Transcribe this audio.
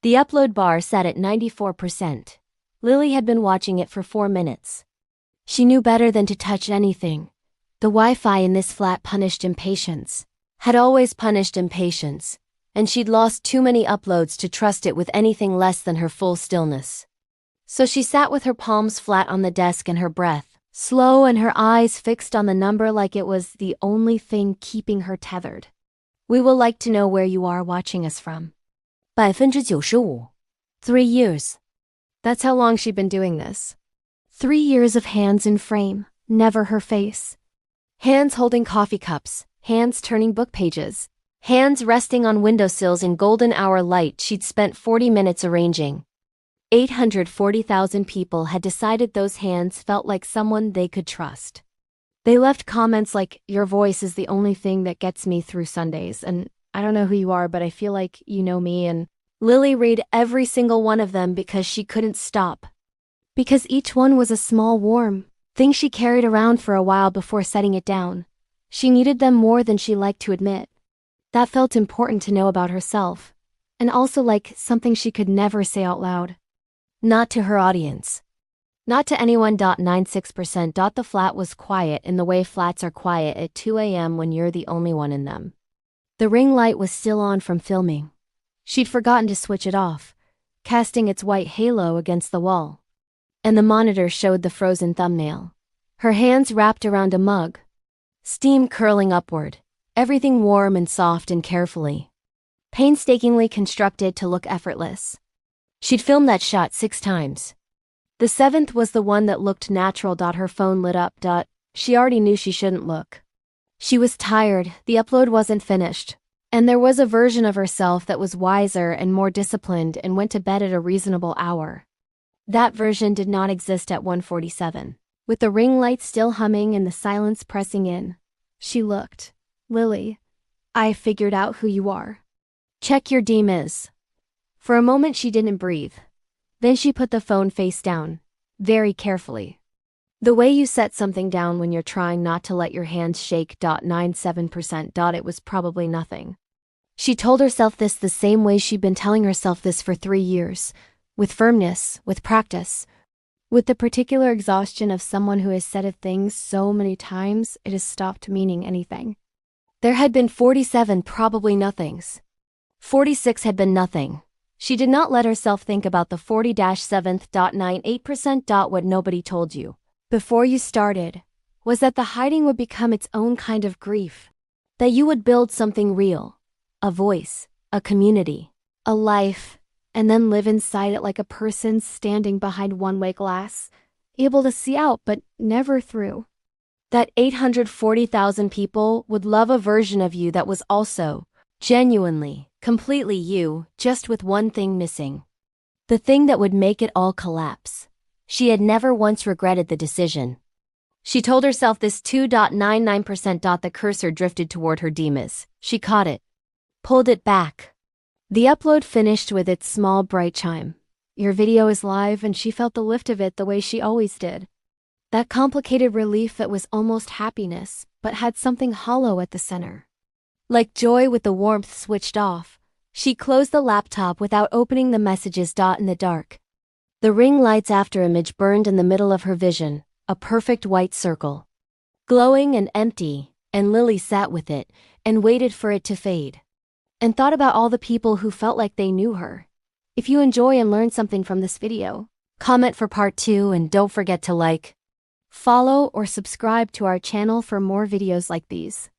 The upload bar sat at 94%. Lily had been watching it for 4 minutes. She knew better than to touch anything. The Wi-Fi in this flat punished impatience. Had always punished impatience, and she'd lost too many uploads to trust it with anything less than her full stillness. So she sat with her palms flat on the desk and her breath slow and her eyes fixed on the number like it was the only thing keeping her tethered. We will like to know where you are watching us from. 95%. 3 years. That's how long she'd been doing this. 3 years of hands in frame, never her face. Hands holding coffee cups, hands turning book pages, hands resting on windowsills in golden hour light she'd spent 40 minutes arranging. 840,000 people had decided those hands felt like someone they could trust. They left comments like, "Your voice is the only thing that gets me through Sundays," and "I don't know who you are, but I feel like you know me," and Lily read every single one of them because she couldn't stop. Because each one was a small warm thing she carried around for a while before setting it down. She needed them more than she liked to admit. That felt important to know about herself, and also like something she could never say out loud. Not to her audience. Not to anyone. 96%. The flat was quiet in the way flats are quiet at 2 a.m. when you're the only one in them. The ring light was still on from filming. She'd forgotten to switch it off, casting its white halo against the wall. And the monitor showed the frozen thumbnail. Her hands wrapped around a mug. Steam curling upward, everything warm and soft and carefully, painstakingly constructed to look effortless. She'd filmed that shot 6 times. The 7th was the one that looked natural. Her phone lit up. She already knew she shouldn't look. She was tired, the upload wasn't finished, and there was a version of herself that was wiser and more disciplined and went to bed at a reasonable hour. That version did not exist at 1:47. With the ring light still humming and the silence pressing in, she looked. "Lily, I figured out who you are. Check your DMs." For a moment she didn't breathe. Then she put the phone face down, very carefully. The way you set something down when you're trying not to let your hands shake. 97%. It was probably nothing. She told herself this the same way she'd been telling herself this for 3 years, with firmness, with practice, with the particular exhaustion of someone who has said a thing so many times it has stopped meaning anything. There had been 47 probably nothings. 46 had been nothing. She did not let herself think about the 40-7.98%. What nobody told you before you started was that the hiding would become its own kind of grief, that you would build something real, a voice, a community, a life, and then live inside it like a person standing behind one-way glass, able to see out but never through. That 840,000 people would love a version of you that was also, genuinely, completely you, just with one thing missing. The thing that would make it all collapse. She had never once regretted the decision. She told herself this 2.99%. The cursor drifted toward her DMs. She caught it. Pulled it back. The upload finished with its small bright chime. Your video is live, and she felt the lift of it the way she always did. That complicated relief that was almost happiness, but had something hollow at the center. Like joy with the warmth switched off, she closed the laptop without opening the messages. In the dark, the ring light's after image burned in the middle of her vision, a perfect white circle. Glowing and empty, and Lily sat with it, and waited for it to fade. And thought about all the people who felt like they knew her. If you enjoy and learn something from this video, comment for part 2 and don't forget to like, follow or subscribe to our channel for more videos like these.